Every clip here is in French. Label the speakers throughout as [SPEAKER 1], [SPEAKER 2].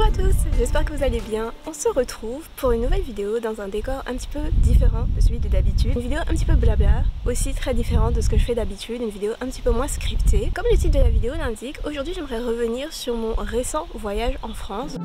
[SPEAKER 1] Bonjour à tous, j'espère que vous allez bien. On se retrouve pour une nouvelle vidéo dans un décor un petit peu différent de celui de d'habitude. Une vidéo un petit peu blabla, aussi très différente de ce que je fais d'habitude, une vidéo un petit peu moins scriptée. Comme le titre de la vidéo l'indique, aujourd'hui j'aimerais revenir sur mon récent voyage en France.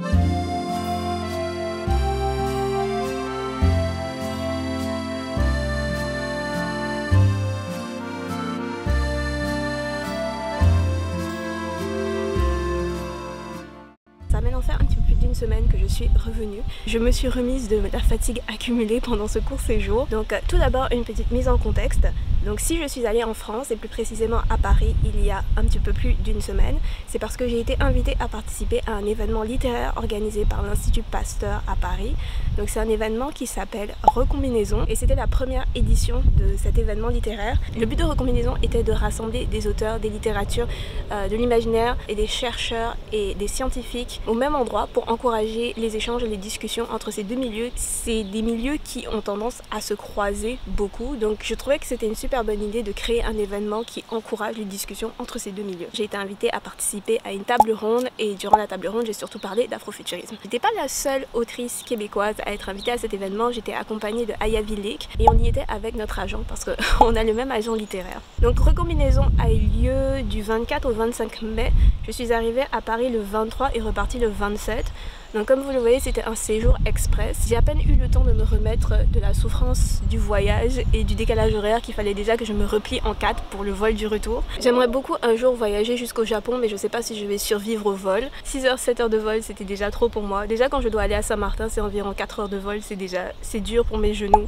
[SPEAKER 1] Ça m'est en fait un petit peu plus d'une semaine que je suis revenue. Je me suis remise de la fatigue accumulée pendant ce court séjour. Donc tout d'abord une petite mise en contexte. Donc si je suis allée en France et plus précisément à Paris il y a un petit peu plus d'une semaine, c'est parce que j'ai été invitée à participer à un événement littéraire organisé par l'Institut Pasteur à Paris. Donc c'est un événement qui s'appelle Recombinaison et c'était la première édition de cet événement littéraire. Le but de Recombinaison était de rassembler des auteurs, des littératures, de l'imaginaire et des chercheurs et des scientifiques au même endroit pour encourager les échanges et les discussions entre ces deux milieux. C'est des milieux qui ont tendance à se croiser beaucoup, donc je trouvais que c'était une super bonne idée de créer un événement qui encourage les discussions entre ces deux milieux. J'ai été invitée à participer à une table ronde et durant la table ronde j'ai surtout parlé d'afrofuturisme. J'étais pas la seule autrice québécoise à être invitée à cet événement, j'étais accompagnée de Aya Vilek et on y était avec notre agent parce qu'on a le même agent littéraire. Donc Recombinaison a eu lieu du 24 au 25 mai. Je suis arrivée à Paris le 23 et repartie le 27. Donc comme vous le voyez, c'était un séjour express. J'ai à peine eu le temps de me remettre de la souffrance du voyage et du décalage horaire qu'il fallait déjà que je me replie en 4 pour le vol du retour. J'aimerais beaucoup un jour voyager jusqu'au Japon, mais je sais pas si je vais survivre au vol. 6 heures, 7 heures de vol, c'était déjà trop pour moi. Déjà quand je dois aller à Saint-Martin, c'est environ 4 heures de vol, c'est dur pour mes genoux.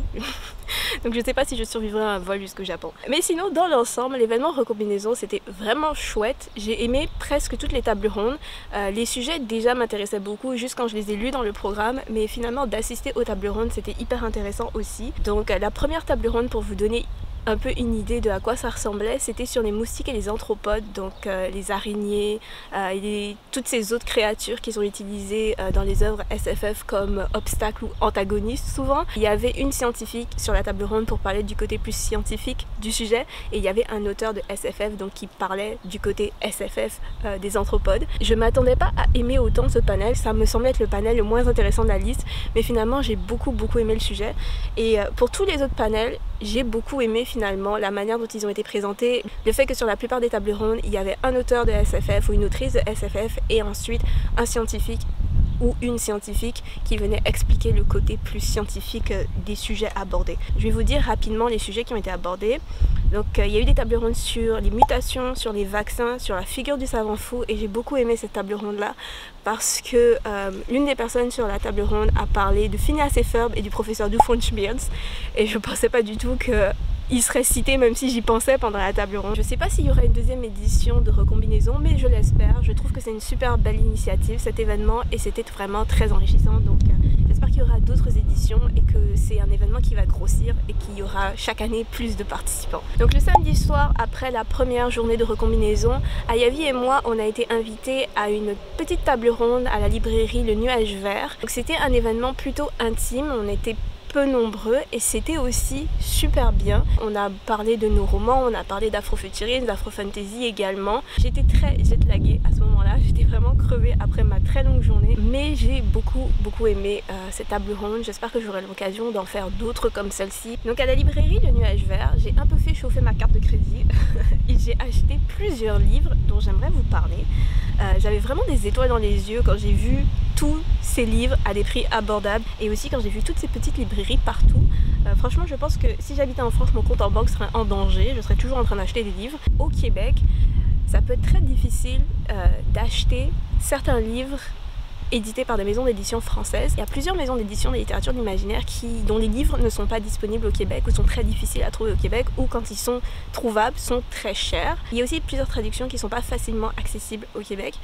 [SPEAKER 1] Donc je sais pas si je survivrai à un vol jusqu'au Japon. Mais sinon, dans l'ensemble, l'événement Recombinaison, c'était vraiment chouette. J'ai aimé presque toutes les tables rondes. Les sujets déjà m'intéressaient beaucoup, juste quand je les ai lus dans le programme, mais finalement d'assister aux tables rondes, c'était hyper intéressant aussi. Donc la première table ronde, pour vous donner un peu une idée de à quoi ça ressemblait, c'était sur les moustiques et les anthropodes, donc les araignées et toutes ces autres créatures qui sont utilisées dans les œuvres SFF comme obstacles ou antagonistes souvent. Il y avait une scientifique sur la table ronde pour parler du côté plus scientifique du sujet et il y avait un auteur de SFF donc qui parlait du côté SFF des anthropodes. Je m'attendais pas à aimer autant ce panel, ça me semblait être le panel le moins intéressant de la liste, mais finalement j'ai beaucoup aimé le sujet et pour tous les autres panels, j'ai beaucoup aimé finalement la manière dont ils ont été présentés, le fait que sur la plupart des tables rondes, il y avait un auteur de SFF ou une autrice de SFF et ensuite un scientifique ou une scientifique qui venait expliquer le côté plus scientifique des sujets abordés. Je vais vous dire rapidement les sujets qui ont été abordés. Donc il y a eu des tables rondes sur les mutations, sur les vaccins, sur la figure du savant fou et j'ai beaucoup aimé cette table ronde là parce que l'une des personnes sur la table ronde a parlé de Phineas et Ferb et du professeur Doofenshmirtz et je pensais pas du tout que il serait cité, même si j'y pensais pendant la table ronde. Je sais pas s'il y aura une deuxième édition de Recombinaison, mais je l'espère. Je trouve que c'est une super belle initiative cet événement et c'était vraiment très enrichissant. Donc j'espère qu'il y aura d'autres éditions et que c'est un événement qui va grossir et qu'il y aura chaque année plus de participants. Donc le samedi soir, après la première journée de Recombinaison, Ayavi et moi, on a été invités à une petite table ronde à la librairie Le Nuage Vert. Donc c'était un événement plutôt intime, on était peu nombreux et c'était aussi super bien. On a parlé de nos romans, on a parlé d'afrofuturisme, d'afrofantasy également. J'étais très jetlaguée à ce moment-là, j'étais vraiment crevée après ma très longue journée, mais j'ai beaucoup aimé cette table ronde. J'espère que j'aurai l'occasion d'en faire d'autres comme celle-ci. Donc à la librairie Le Nuage Vert, j'ai un peu fait chauffer ma carte de crédit et j'ai acheté plusieurs livres dont j'aimerais vous parler. J'avais vraiment des étoiles dans les yeux quand j'ai vu tous ces livres à des prix abordables et aussi quand j'ai vu toutes ces petites librairies partout. Franchement, je pense que si j'habitais en France, mon compte en banque serait en danger. Je serais toujours en train d'acheter des livres. Au Québec, ça peut être très difficile d'acheter certains livres édités par des maisons d'édition françaises. Il y a plusieurs maisons d'édition de littérature de l'imaginaire dont les livres ne sont pas disponibles au Québec ou sont très difficiles à trouver au Québec ou quand ils sont trouvables, sont très chers. Il y a aussi plusieurs traductions qui ne sont pas facilement accessibles au Québec.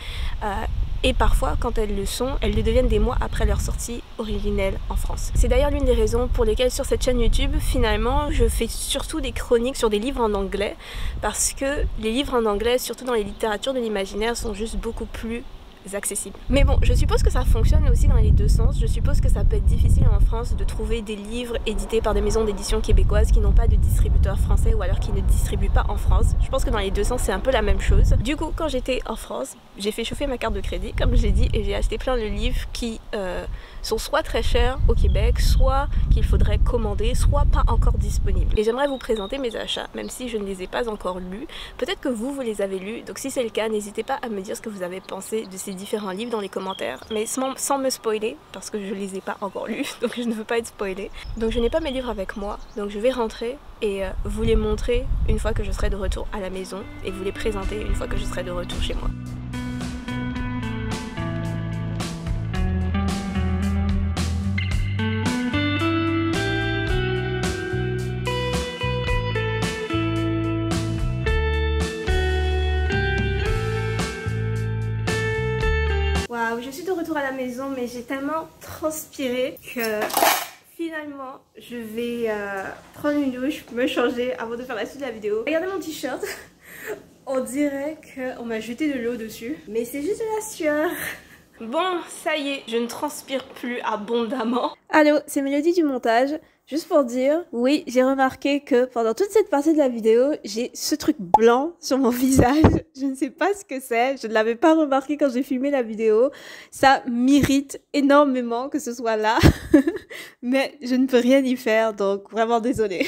[SPEAKER 1] Et parfois, quand elles le sont, elles le deviennent des mois après leur sortie originelle en France. C'est d'ailleurs l'une des raisons pour lesquelles sur cette chaîne YouTube, finalement, je fais surtout des chroniques sur des livres en anglais parce que les livres en anglais, surtout dans les littératures de l'imaginaire, sont juste beaucoup plus accessibles. Mais bon, je suppose que ça fonctionne aussi dans les deux sens. Je suppose que ça peut être difficile en France de trouver des livres édités par des maisons d'édition québécoises qui n'ont pas de distributeur français ou alors qui ne distribuent pas en France. Je pense que dans les deux sens, c'est un peu la même chose. Du coup, quand j'étais en France, j'ai fait chauffer ma carte de crédit, comme je l'ai dit, et j'ai acheté plein de livres qui sont soit très chers au Québec, soit qu'il faudrait commander, soit pas encore disponibles. Et j'aimerais vous présenter mes achats, même si je ne les ai pas encore lus. Peut-être que vous les avez lus, donc si c'est le cas, n'hésitez pas à me dire ce que vous avez pensé de ces différents livres dans les commentaires, mais sans me spoiler, parce que je les ai pas encore lus, donc je ne veux pas être spoilée. Donc je n'ai pas mes livres avec moi, donc je vais rentrer et vous les montrer une fois que je serai de retour à la maison, et vous les présenter une fois que je serai de retour chez moi. Waouh, je suis de retour à la maison, mais j'ai tellement transpiré que finalement je vais prendre une douche, me changer avant de faire la suite de la vidéo. Regardez mon t-shirt, on dirait qu'on m'a jeté de l'eau dessus, mais c'est juste de la sueur. Bon, ça y est, je ne transpire plus abondamment. Allô, c'est Mélodie du montage. Juste pour dire, oui, j'ai remarqué que pendant toute cette partie de la vidéo, j'ai ce truc blanc sur mon visage. Je ne sais pas ce que c'est, je ne l'avais pas remarqué quand j'ai filmé la vidéo. Ça m'irrite énormément que ce soit là, mais je ne peux rien y faire, donc vraiment désolée.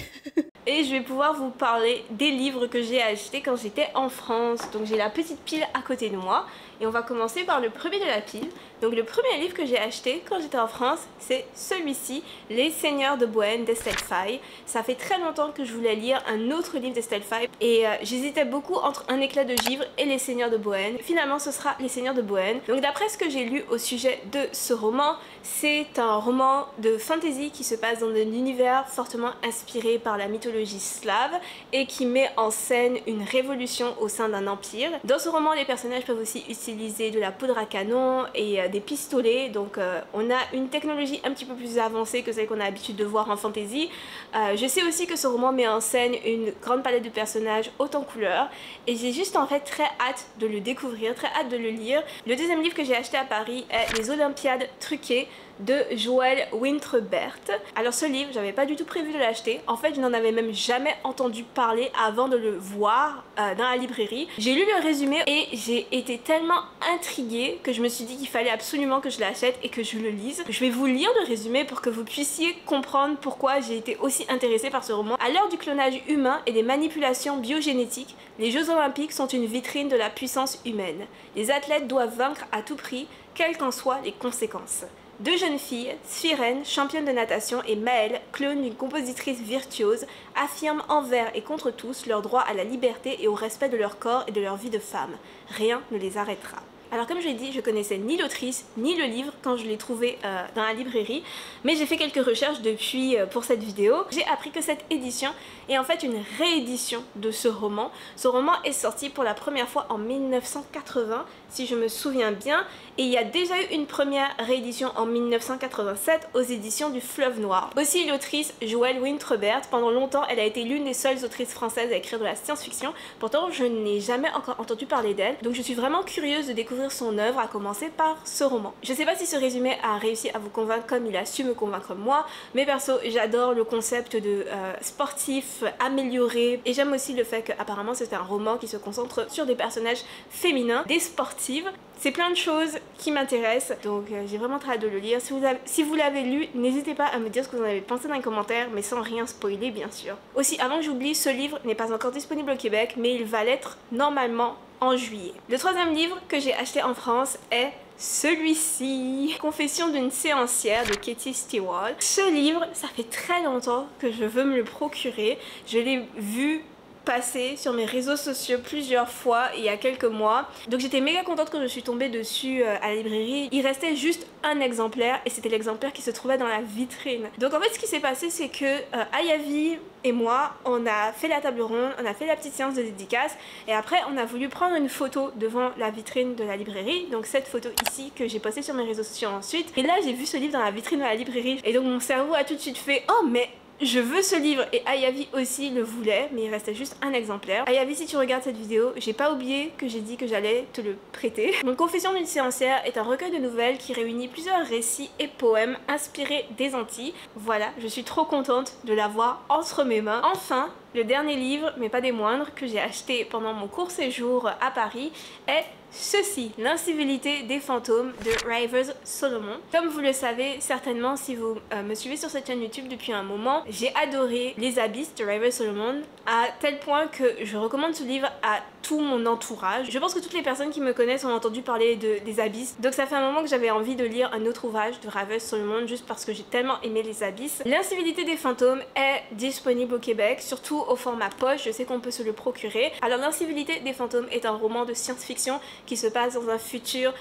[SPEAKER 1] Et je vais pouvoir vous parler des livres que j'ai achetés quand j'étais en France. Donc j'ai la petite pile à côté de moi. Et on va commencer par le premier de la pile. Donc le premier livre que j'ai acheté quand j'étais en France, c'est celui-ci, Les Seigneurs de Bohême d'Estelle Faye. Ça fait très longtemps que je voulais lire un autre livre d'Estelle Faye et j'hésitais beaucoup entre Un éclat de givre et Les Seigneurs de Bohême. Finalement ce sera Les Seigneurs de Bohême. Donc d'après ce que j'ai lu au sujet de ce roman, c'est un roman de fantasy qui se passe dans un univers fortement inspiré par la mythologie slave et qui met en scène une révolution au sein d'un empire. Dans ce roman, les personnages peuvent aussi utiliser de la poudre à canon et des pistolets, donc on a une technologie un petit peu plus avancée que celle qu'on a l'habitude de voir en fantasy. Je sais aussi que ce roman met en scène une grande palette de personnages haute en couleurs et j'ai juste en fait très hâte de le découvrir, très hâte de le lire. Le deuxième livre que j'ai acheté à Paris est Les Olympiades truquées de Joël Winterbert. Alors ce livre, j'avais pas du tout prévu de l'acheter. En fait, je n'en avais même jamais entendu parler avant de le voir dans la librairie. J'ai lu le résumé et j'ai été tellement intriguée que je me suis dit qu'il fallait absolument que je l'achète et que je le lise. Je vais vous lire le résumé pour que vous puissiez comprendre pourquoi j'ai été aussi intéressée par ce roman. À l'heure du clonage humain et des manipulations biogénétiques, les Jeux Olympiques sont une vitrine de la puissance humaine. Les athlètes doivent vaincre à tout prix, quelles qu'en soient les conséquences. Deux jeunes filles, Sphyrène, championne de natation, et Maëlle, clone d'une compositrice virtuose, affirment envers et contre tous leur droit à la liberté et au respect de leur corps et de leur vie de femme. Rien ne les arrêtera. Alors comme je l'ai dit, je connaissais ni l'autrice ni le livre quand je l'ai trouvé dans la librairie, mais j'ai fait quelques recherches depuis pour cette vidéo. J'ai appris que cette édition est en fait une réédition de ce roman. Ce roman est sorti pour la première fois en 1980, si je me souviens bien, et il y a déjà eu une première réédition en 1987 aux éditions du Fleuve Noir. Aussi l'autrice Joël Winterbert, pendant longtemps elle a été l'une des seules autrices françaises à écrire de la science-fiction, pourtant je n'ai jamais encore entendu parler d'elle, donc je suis vraiment curieuse de découvrir son œuvre, à commencer par ce roman. Je sais pas si ce résumé a réussi à vous convaincre comme il a su me convaincre moi, mais perso j'adore le concept de sportif amélioré et j'aime aussi le fait qu'apparemment c'est un roman qui se concentre sur des personnages féminins, des sportives. C'est plein de choses qui m'intéressent, donc j'ai vraiment très hâte de le lire. Si vous l'avez lu, n'hésitez pas à me dire ce que vous en avez pensé dans les commentaires, mais sans rien spoiler bien sûr. Aussi, avant que j'oublie, ce livre n'est pas encore disponible au Québec, mais il va l'être normalement en juillet. Le troisième livre que j'ai acheté en France est celui-ci, Confession d'une séancière de Katie Stewart. Ce livre, ça fait très longtemps que je veux me le procurer. Je l'ai vu passé sur mes réseaux sociaux plusieurs fois il y a quelques mois, donc j'étais méga contente quand je suis tombée dessus à la librairie. Il restait juste un exemplaire et c'était l'exemplaire qui se trouvait dans la vitrine. Donc en fait ce qui s'est passé c'est que Ayavi et moi on a fait la table ronde, on a fait la petite séance de dédicace et après on a voulu prendre une photo devant la vitrine de la librairie, donc cette photo ici que j'ai postée sur mes réseaux sociaux ensuite, et là j'ai vu ce livre dans la vitrine de la librairie et donc mon cerveau a tout de suite fait oh mais Je veux ce livre et Ayavi aussi le voulait, mais il restait juste un exemplaire. Ayavi, si tu regardes cette vidéo, j'ai pas oublié que j'ai dit que j'allais te le prêter. Donc Confession d'une séancière est un recueil de nouvelles qui réunit plusieurs récits et poèmes inspirés des Antilles. Voilà, je suis trop contente de l'avoir entre mes mains. Enfin, le dernier livre, mais pas des moindres, que j'ai acheté pendant mon court séjour à Paris est ceci, L'incivilité des fantômes de Rivers Solomon. Comme vous le savez certainement si vous me suivez sur cette chaîne YouTube depuis un moment, j'ai adoré Les Abysses de Rivers Solomon à tel point que je recommande ce livre à tout mon entourage. Je pense que toutes les personnes qui me connaissent ont entendu parler des Abysses, donc ça fait un moment que j'avais envie de lire un autre ouvrage de Rivers Solomon juste parce que j'ai tellement aimé Les Abysses. L'incivilité des fantômes est disponible au Québec, surtout au format poche, je sais qu'on peut se le procurer. Alors L'incivilité des fantômes est un roman de science-fiction qui se passe dans un futur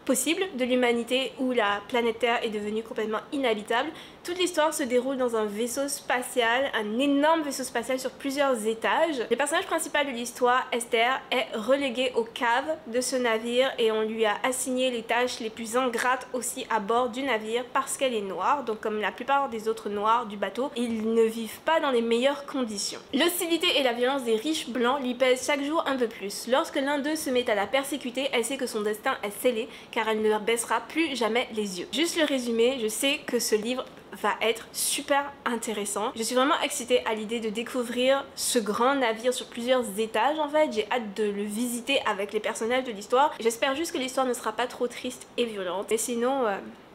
[SPEAKER 1] possible de l'humanité où la planète Terre est devenue complètement inhabitable. Toute l'histoire se déroule dans un vaisseau spatial, un énorme vaisseau spatial sur plusieurs étages. Le personnage principal de l'histoire, Esther, est reléguée aux caves de ce navire et on lui a assigné les tâches les plus ingrates aussi à bord du navire parce qu'elle est noire. Donc comme la plupart des autres noirs du bateau, ils ne vivent pas dans les meilleures conditions. L'hostilité et la violence des riches blancs lui pèsent chaque jour un peu plus. Lorsque l'un d'eux se met à la persécuter, elle sait que son destin est scellé car elle ne baissera plus jamais les yeux. Juste le résumé, je sais que ce livre va être super intéressant. Je suis vraiment excitée à l'idée de découvrir ce grand navire sur plusieurs étages en fait. J'ai hâte de le visiter avec les personnages de l'histoire. J'espère juste que l'histoire ne sera pas trop triste et violente. Et sinon,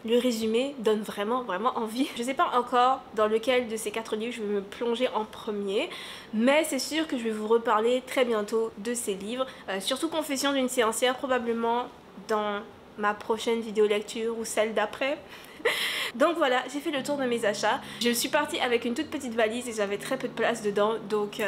[SPEAKER 1] le résumé donne vraiment envie. Je sais pas encore dans lequel de ces 4 livres je vais me plonger en premier, mais c'est sûr que je vais vous reparler très bientôt de ces livres. Surtout Confession d'une séancière, probablement dans ma prochaine vidéo lecture ou celle d'après. Donc voilà, j'ai fait le tour de mes achats. Je suis partie avec une toute petite valise et j'avais très peu de place dedans, donc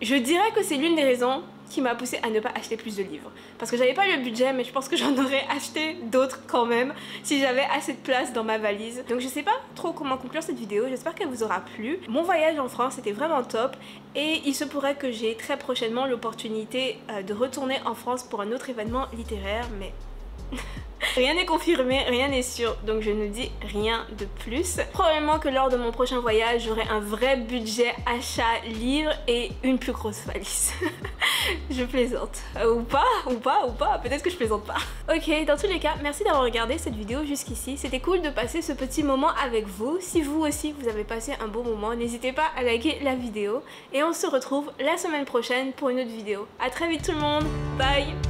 [SPEAKER 1] je dirais que c'est l'une des raisons qui m'a poussée à ne pas acheter plus de livres. Parce que j'avais pas le budget, mais je pense que j'en aurais acheté d'autres quand même si j'avais assez de place dans ma valise. Donc je sais pas trop comment conclure cette vidéo, j'espère qu'elle vous aura plu. Mon voyage en France était vraiment top et il se pourrait que j'ai très prochainement l'opportunité de retourner en France pour un autre événement littéraire, mais rien n'est confirmé, rien n'est sûr, donc je ne dis rien de plus. Probablement que lors de mon prochain voyage, j'aurai un vrai budget achat livre et une plus grosse valise. Je plaisante. Ou pas, peut-être que je plaisante pas. Ok, dans tous les cas, merci d'avoir regardé cette vidéo jusqu'ici. C'était cool de passer ce petit moment avec vous. Si vous aussi, vous avez passé un bon moment, n'hésitez pas à liker la vidéo. Et on se retrouve la semaine prochaine pour une autre vidéo. À très vite tout le monde, bye!